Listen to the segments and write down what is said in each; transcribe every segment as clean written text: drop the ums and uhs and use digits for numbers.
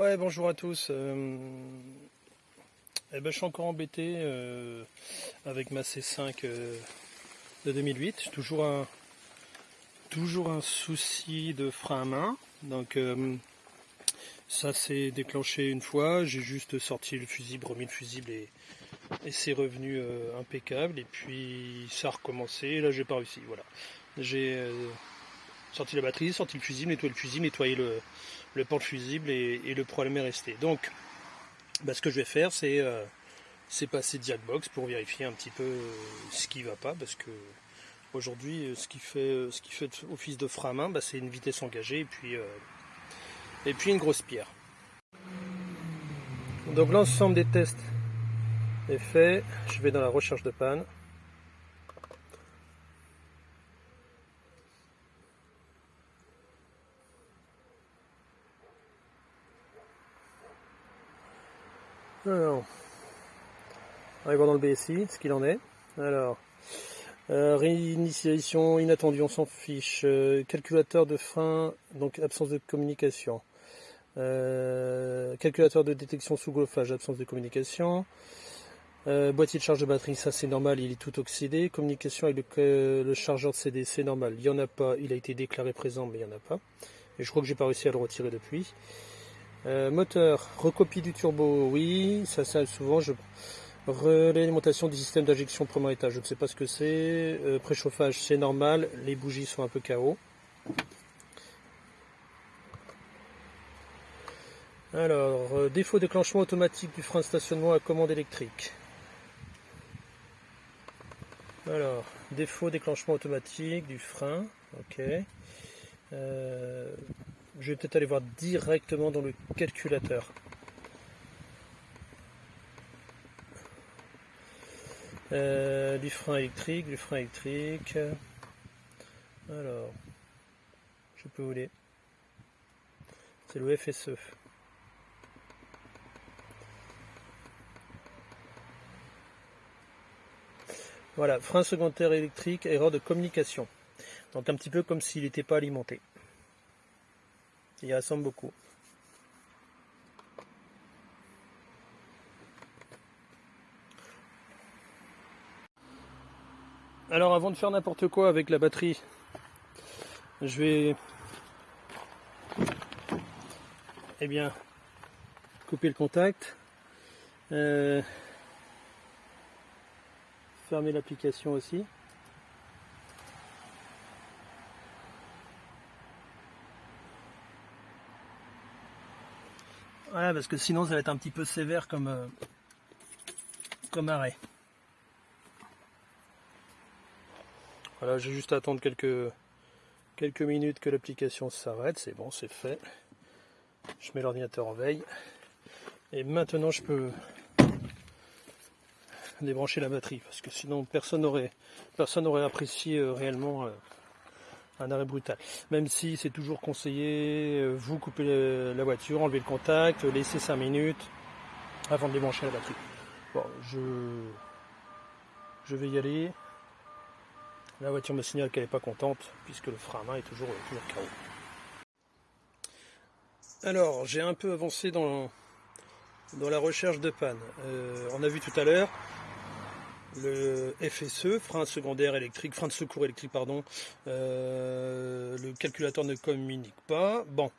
Ouais, bonjour à tous. Je suis encore embêté avec ma C5 de 2008. J'ai toujours un souci de frein à main. Donc ça s'est déclenché une fois. J'ai juste sorti le fusible, remis le fusible et c'est revenu impeccable. Et puis ça a recommencé. Et là, j'ai pas réussi. Voilà. J'ai sorti la batterie, sorti le fusible, nettoyé le porte-fusible et le problème est resté. Donc, ce que je vais faire, c'est passer Diagbox pour vérifier un petit peu ce qui va pas, parce que aujourd'hui, ce qui fait office de frein à main, c'est une vitesse engagée et puis une grosse pierre. Donc l'ensemble des tests est fait. Je vais dans la recherche de panne. Alors, arrivons dans le BSI, ce qu'il en est. Alors, réinitialisation inattendue, on s'en fiche. Calculateur de frein, donc absence de communication. Calculateur de détection sous golfage, absence de communication. Boîtier de charge de batterie, ça c'est normal, il est tout oxydé. Communication avec le chargeur de CD, c'est normal, il n'y en a pas, il a été déclaré présent, mais il n'y en a pas. Et je crois que j'ai pas réussi à le retirer depuis. Moteur, recopie du turbo, oui, ça souvent. Relais d'alimentation du système d'injection premier étage, je ne sais pas ce que c'est. Préchauffage, c'est normal, les bougies sont un peu KO. Alors, défaut déclenchement automatique du frein de stationnement à commande électrique. Alors, défaut déclenchement automatique du frein, ok. Je vais peut-être aller voir directement dans le calculateur. Du frein électrique. Alors, je peux vous les. C'est le FSE. Voilà, frein secondaire électrique, erreur de communication. Donc un petit peu comme s'il n'était pas alimenté. Il ressemble beaucoup. Alors avant de faire n'importe quoi avec la batterie, je vais couper le contact. Fermer l'application aussi. Voilà, parce que sinon ça va être un petit peu sévère comme arrêt. Voilà, j'ai juste à attendre quelques minutes que l'application s'arrête. C'est bon, c'est fait. Je mets l'ordinateur en veille. Et maintenant je peux débrancher la batterie, parce que sinon personne n'aurait apprécié réellement un arrêt brutal. Même si c'est toujours conseillé, vous coupez la voiture, enlevez le contact, laissez 5 minutes avant de débrancher la batterie. Bon, je vais y aller. La voiture me signale qu'elle n'est pas contente, puisque le frein à main est toujours KO. Alors, j'ai un peu avancé dans la recherche de panne. On a vu tout à l'heure le FSE, frein secondaire électrique, frein de secours électrique, pardon. Le calculateur ne communique pas. Bon,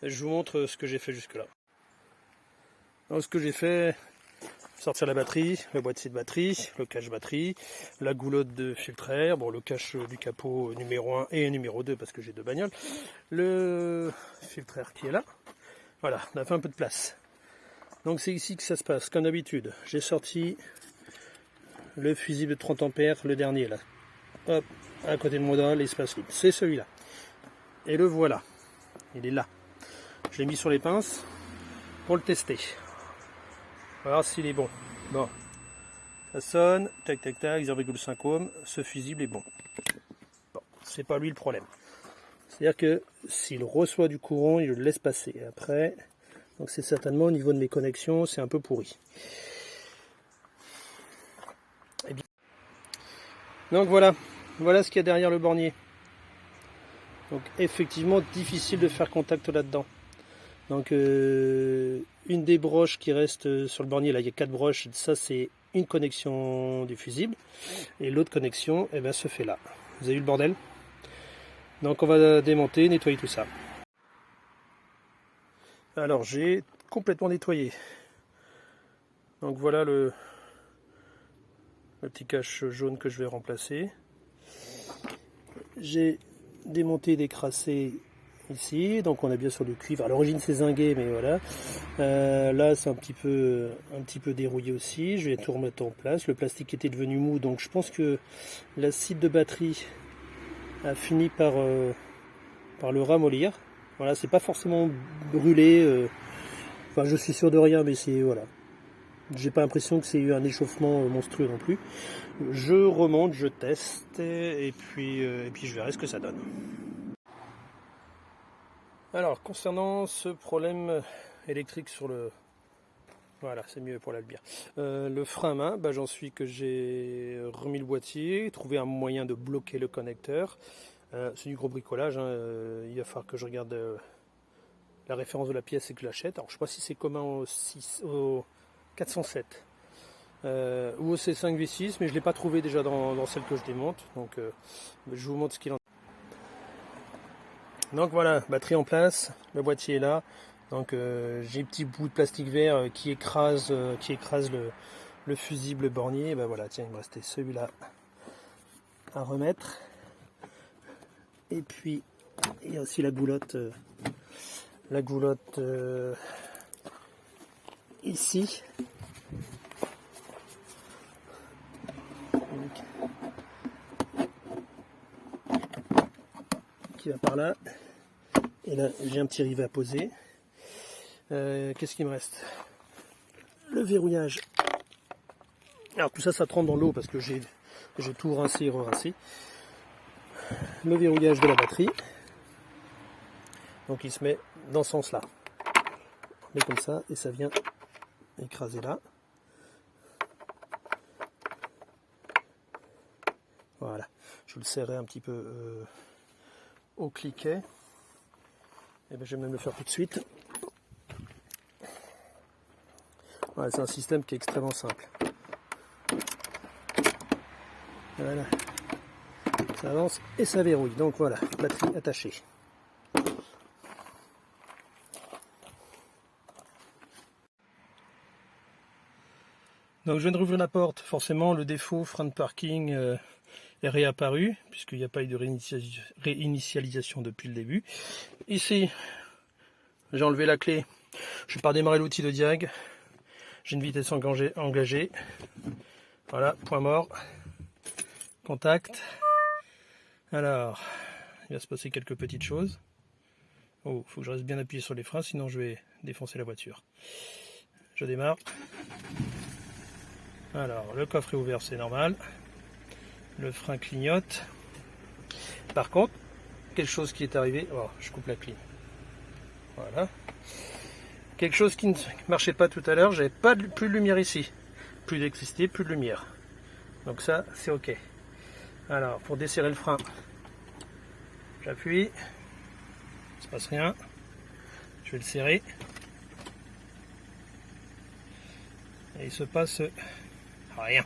je vous montre ce que j'ai fait jusque-là. Donc, ce que j'ai fait, sortir la batterie, le boîtier de batterie, le cache batterie, la goulotte de filtre air, bon, le cache du capot numéro 1 et numéro 2 parce que j'ai deux bagnoles, le filtre air qui est là. Voilà, on a fait un peu de place. Donc c'est ici que ça se passe, comme d'habitude. J'ai sorti le fusible de 30 ampères, le dernier là. Hop, à côté de moi, l'espace libre. C'est celui-là. Et le voilà. Il est là. Je l'ai mis sur les pinces pour le tester. On va voir s'il est bon. Bon. Ça sonne. Tac, tac, tac. 0,5 ohm. Ce fusible est bon. Bon. C'est pas lui le problème. C'est-à-dire que s'il reçoit du courant, il le laisse passer. Après, donc c'est certainement au niveau de mes connexions, c'est un peu pourri. Et bien. Donc voilà ce qu'il y a derrière le bornier. Donc effectivement difficile de faire contact là-dedans. Donc une des broches qui reste sur le bornier, là il y a 4 broches, ça c'est une connexion du fusible. Et l'autre connexion eh ben, se fait là. Vous avez vu le bordel? Donc on va démonter, nettoyer tout ça. Alors j'ai complètement nettoyé. Donc voilà le petit cache jaune que je vais remplacer. J'ai démonté, décrassé ici, donc on est bien sur du cuivre. À l'origine c'est zingué, mais voilà. Là c'est un petit peu dérouillé aussi. Je vais tout remettre en place. Le plastique était devenu mou, donc je pense que l'acide de batterie a fini par le ramollir. Voilà, c'est pas forcément brûlé. Enfin, je suis sûr de rien, mais c'est voilà. J'ai pas l'impression que c'est eu un échauffement monstrueux non plus. Je remonte, je teste et puis je verrai ce que ça donne. Alors, concernant ce problème électrique sur le... Voilà, c'est mieux pour la lumière. Le frein à main, bah, j'en suis que j'ai remis le boîtier, trouvé un moyen de bloquer le connecteur. C'est du gros bricolage, hein. Il va falloir que je regarde la référence de la pièce et que je l'achète. Alors, je ne sais pas si c'est commun au 407 ou au C5 V6, mais je ne l'ai pas trouvé déjà dans celle que je démonte. Donc, je vous montre ce qu'il en est. Donc voilà, batterie en place, le boîtier est là. Donc j'ai un petit bout de plastique vert qui écrase le fusible bornier. Et ben voilà, tiens, il me restait celui-là à remettre. Et puis il y a aussi la goulotte ici. Qui va par là. Et là j'ai un petit rivet à poser. Qu'est-ce qu'il me reste? Le verrouillage. Alors tout ça, ça trempe dans l'eau parce que j'ai tout rincé et re-rincé. Le verrouillage de la batterie. Donc il se met dans ce sens-là. On met comme ça et ça vient écraser là. Voilà. Je le serrais un petit peu au cliquet. Et bien je vais même le faire tout de suite. Voilà, c'est un système qui est extrêmement simple. Voilà. Ça avance et ça verrouille. Donc voilà, batterie attachée. Donc je viens de rouvrir la porte. Forcément, le défaut frein de parking est réapparu, puisqu'il n'y a pas eu de réinitialisation depuis le début. Ici, j'ai enlevé la clé. Je vais pas redémarrer l'outil de diag. J'ai une vitesse engagée. Voilà, point mort. Contact. Alors, il va se passer quelques petites choses. Oh, faut que je reste bien appuyé sur les freins, sinon je vais défoncer la voiture. Je démarre. Alors, le coffre est ouvert, c'est normal. Le frein clignote. Par contre, quelque chose qui est arrivé. Oh, je coupe la clim. Voilà. Quelque chose qui ne marchait pas tout à l'heure, j'avais plus de lumière ici. Plus d'électricité, plus de lumière. Donc ça, c'est ok. Alors, pour desserrer le frein, j'appuie. Il ne se passe rien. Je vais le serrer. Et il se passe rien.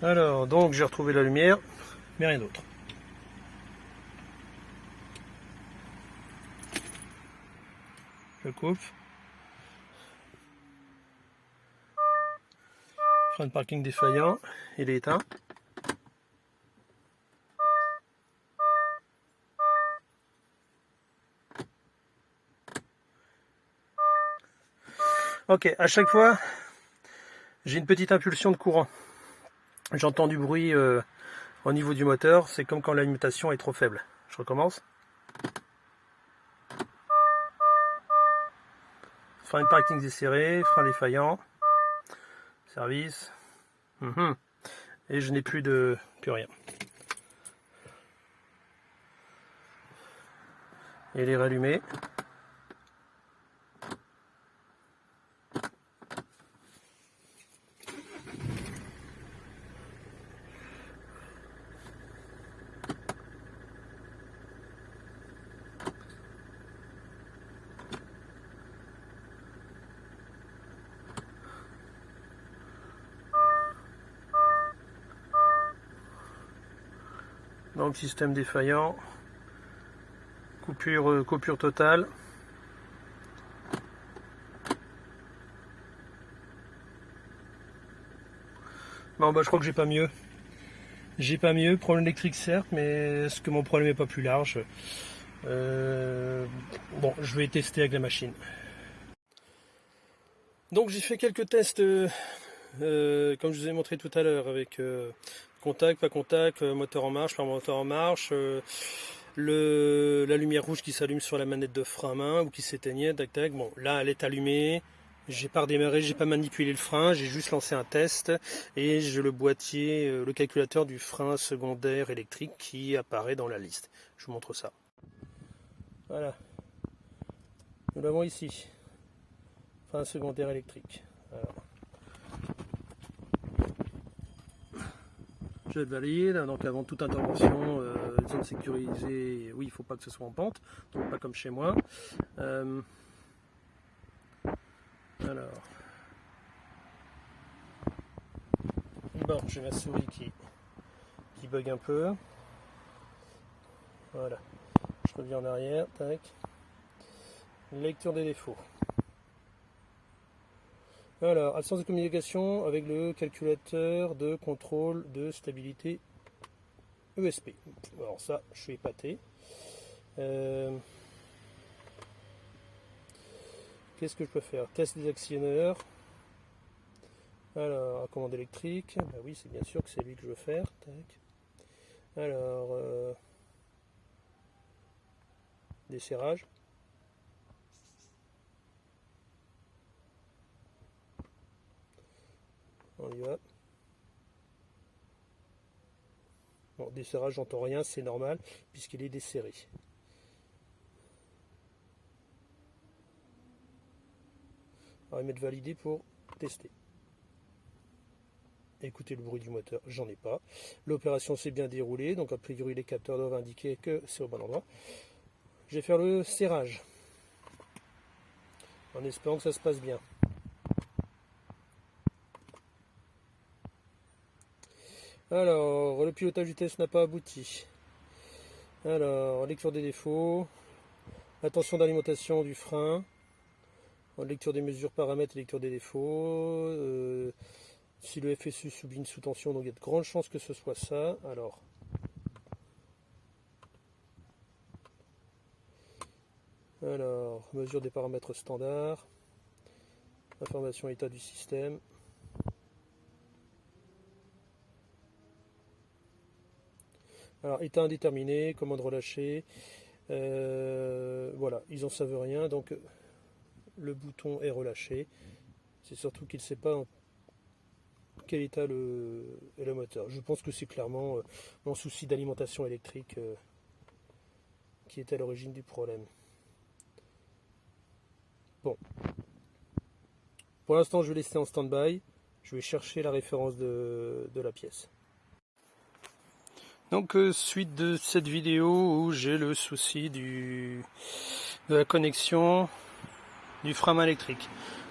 Alors, donc j'ai retrouvé la lumière, mais rien d'autre. Je coupe. Frein de parking défaillant, il est éteint. Ok, à chaque fois, j'ai une petite impulsion de courant. J'entends du bruit au niveau du moteur, c'est comme quand l'alimentation est trop faible. Je recommence. Frein de parking desserré, frein défaillant, service. Et je n'ai plus rien. Et il est rallumé. Donc système défaillant, coupure totale. Bon bah je crois que j'ai pas mieux. J'ai pas mieux, problème électrique certes, mais est-ce que mon problème n'est pas plus large? Bon, je vais tester avec la machine. Donc j'ai fait quelques tests, comme je vous ai montré tout à l'heure, avec contact, pas contact, moteur en marche, pas moteur en marche, la lumière rouge qui s'allume sur la manette de frein à main ou qui s'éteignait, tac tac. Bon, là elle est allumée. J'ai pas redémarré, j'ai pas manipulé le frein, j'ai juste lancé un test et j'ai le boîtier, le calculateur du frein secondaire électrique qui apparaît dans la liste. Je vous montre ça. Voilà. Nous l'avons ici. Frein secondaire électrique. Alors. Je valide, donc avant toute intervention, zone sécurisée, oui, il ne faut pas que ce soit en pente, donc pas comme chez moi. Alors, bon, j'ai ma souris qui bug un peu. Voilà, je reviens en arrière, tac. Lecture des défauts. Alors, absence de communication avec le calculateur de contrôle de stabilité ESP. Alors ça, je suis épaté. Qu'est-ce que je peux faire? Test des actionneurs. Alors, la commande électrique. Bah oui, c'est bien sûr que c'est lui que je veux faire. Tac. Alors, desserrage. On y va. Bon, desserrage, j'entends rien, c'est normal, puisqu'il est desserré. On va mettre validé pour tester. Écoutez le bruit du moteur, j'en ai pas. L'opération s'est bien déroulée, donc a priori les capteurs doivent indiquer que c'est au bon endroit. Je vais faire le serrage, en espérant que ça se passe bien. Alors, le pilotage du test n'a pas abouti. Alors, lecture des défauts, attention d'alimentation du frein, lecture des mesures paramètres et lecture des défauts. Si le FSU subit une sous-tension, donc il y a de grandes chances que ce soit ça. Alors, mesure des paramètres standards, information état du système. Alors, état indéterminé, commande relâchée. Voilà, ils n'en savent rien, donc le bouton est relâché. C'est surtout qu'il ne sait pas en quel état est le moteur. Je pense que c'est clairement mon souci d'alimentation électrique qui est à l'origine du problème. Bon. Pour l'instant, je vais laisser en stand-by. Je vais chercher la référence de la pièce. Donc, suite de cette vidéo où j'ai le souci de la connexion du frein à main électrique.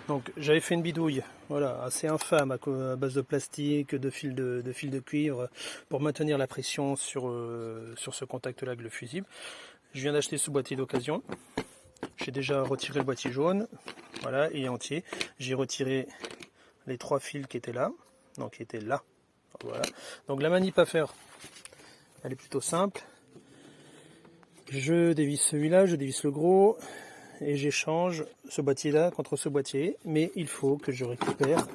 Donc, j'avais fait une bidouille, voilà, assez infâme à base de plastique, de fil de cuivre pour maintenir la pression sur ce contact-là avec le fusible. Je viens d'acheter ce boîtier d'occasion. J'ai déjà retiré le boîtier jaune, voilà, il est entier. J'ai retiré les 3 fils qui étaient là, donc qui étaient là. Voilà. Donc la manip à faire, elle est plutôt simple. Je dévisse celui-là, je dévisse le gros et j'échange ce boîtier-là contre ce boîtier. Mais il faut que je récupère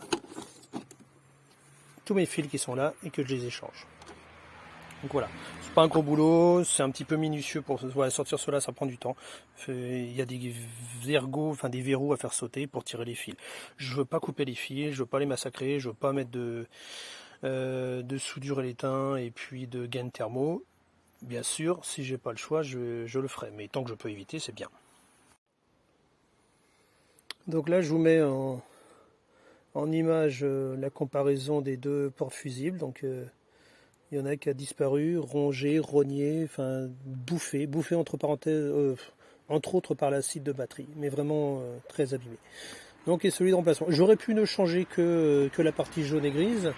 tous mes fils qui sont là et que je les échange. Donc voilà, c'est pas un gros boulot, c'est un petit peu minutieux pour sortir cela, ça prend du temps. Il y a des ergots, enfin des verrous à faire sauter pour tirer les fils. Je veux pas couper les fils, je veux pas les massacrer, je veux pas mettre de soudure à l'étain et puis de gaines thermo. Bien sûr, si j'ai pas le choix, je le ferai, mais tant que je peux éviter, c'est bien. Donc là, je vous mets en image la comparaison des deux ports fusibles. Donc il y en a qui a disparu, rongé, rogné, enfin bouffé entre parenthèses, entre autres par l'acide de batterie, mais vraiment très abîmé. Donc et celui de remplacement. J'aurais pu ne changer que la partie jaune et grise,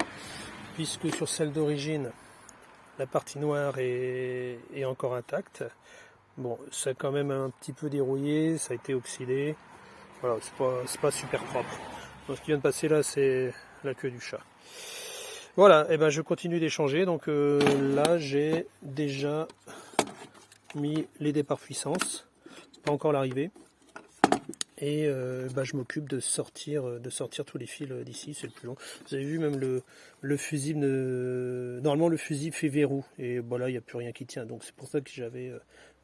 puisque sur celle d'origine, la partie noire est encore intacte. Bon, ça a quand même un petit peu dérouillé, ça a été oxydé. Voilà, c'est pas super propre. Donc, ce qui vient de passer là, c'est la queue du chat. Voilà, et ben je continue d'échanger. Donc là, j'ai déjà mis les départs puissance, pas encore l'arrivée. Et je m'occupe de sortir tous les fils d'ici, c'est le plus long. Vous avez vu, même le fusible, normalement le fusible fait verrou, et bon, là il n'y a plus rien qui tient, donc c'est pour ça que j'avais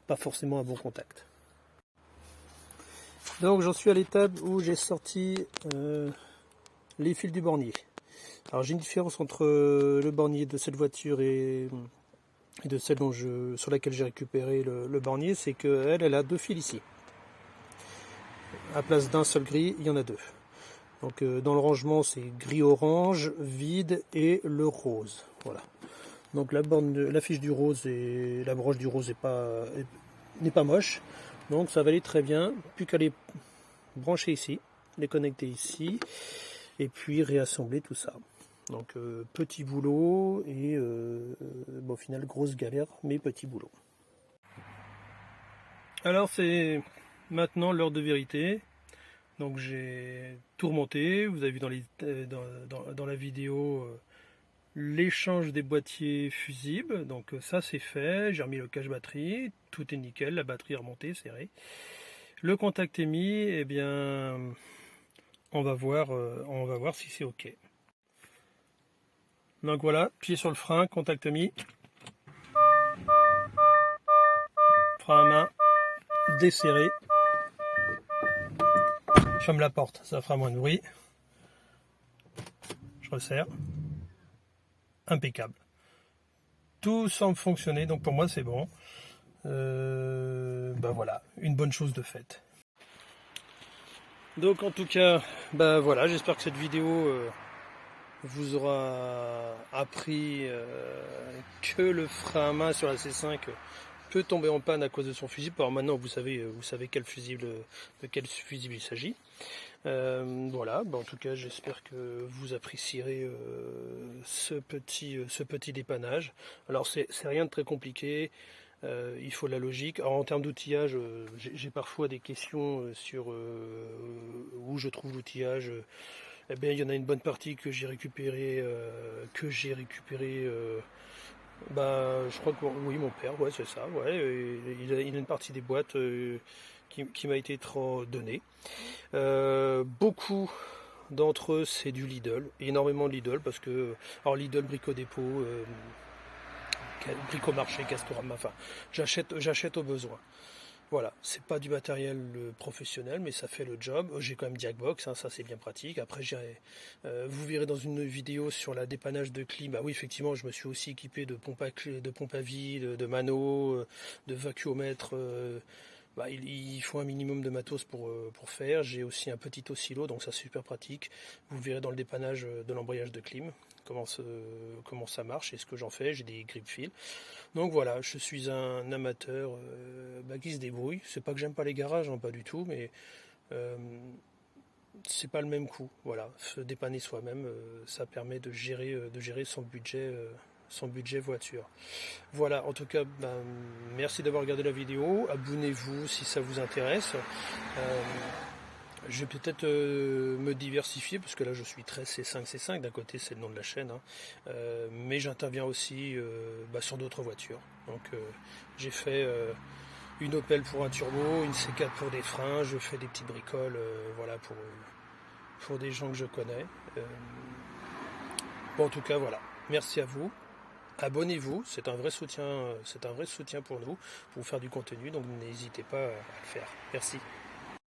pas forcément un bon contact. Donc j'en suis à l'étape où j'ai sorti les fils du bornier. Alors j'ai une différence entre le bornier de cette voiture et de celle sur laquelle j'ai récupéré le bornier, c'est qu'elle a deux fils ici. À place d'un seul gris, il y en a deux. Donc dans le rangement, c'est gris-orange, vide et le rose. Voilà. Donc la fiche du rose et la broche du rose n'est pas moche. Donc ça va aller très bien. Plus qu'à les brancher ici, les connecter ici, et puis réassembler tout ça. Donc petit boulot et au final grosse galère, mais petit boulot. Alors c'est maintenant l'heure de vérité. Donc j'ai tout remonté, vous avez vu dans la vidéo l'échange des boîtiers fusibles, donc ça c'est fait, j'ai remis le cache batterie, tout est nickel, la batterie est remontée, serrée. Le contact est mis, et bien on va voir si c'est ok. Donc voilà, pied sur le frein, contact mis, frein à main, desserré. Je ferme la porte, ça fera moins de bruit. Je resserre. Impeccable. Tout semble fonctionner, donc pour moi c'est bon. Voilà, une bonne chose de faite. Donc en tout cas, voilà, j'espère que cette vidéo vous aura appris que le frein à main sur la C5 peut tomber en panne à cause de son fusible. Alors maintenant vous savez de quel fusible il s'agit. Voilà, en tout cas j'espère que vous apprécierez ce petit dépannage. Alors c'est rien de très compliqué, il faut de la logique. Alors en termes d'outillage, j'ai parfois des questions sur où je trouve l'outillage. Eh bien il y en a une bonne partie que j'ai récupéré, je crois que oui, mon père, ouais, c'est ça, ouais, il a une partie des boîtes qui m'a été donnée. Beaucoup d'entre eux c'est du Lidl, énormément de Lidl, parce que alors Lidl, Brico Dépôt, Brico Marché, Castorama, enfin j'achète au besoin. Voilà, c'est pas du matériel professionnel, mais ça fait le job. J'ai quand même Jackbox, hein, ça c'est bien pratique. Après, vous verrez dans une faut sur la dépannage de clim. Bah oui, effectivement, je me suis aussi équipé de pompe à vide, de mano, de vacuomètre. Il faut un minimum de matos pour faire. J'ai aussi un petit oscillo, donc ça c'est super pratique. Vous verrez dans le dépannage de l'embrayage de clim comment ça marche et ce que j'en fais. J'ai des grip fils. Donc voilà, je suis un amateur qui se débrouille. C'est pas que j'aime pas les garages, hein, pas du tout, mais c'est pas le même coût. Voilà, se dépanner soi-même, ça permet de gérer son budget voiture. Voilà, en tout cas, merci d'avoir regardé la vidéo. Abonnez-vous si ça vous intéresse. Je vais peut-être me diversifier, parce que là je suis très C5. D'un côté c'est le nom de la chaîne, hein. Mais j'interviens aussi sur d'autres voitures. Donc j'ai fait une Opel pour un turbo, une C4 pour des freins, je fais des petites bricoles pour des gens que je connais. En tout cas voilà, merci à vous. Abonnez-vous, c'est un vrai soutien pour nous, pour faire du contenu, donc n'hésitez pas à le faire. Merci.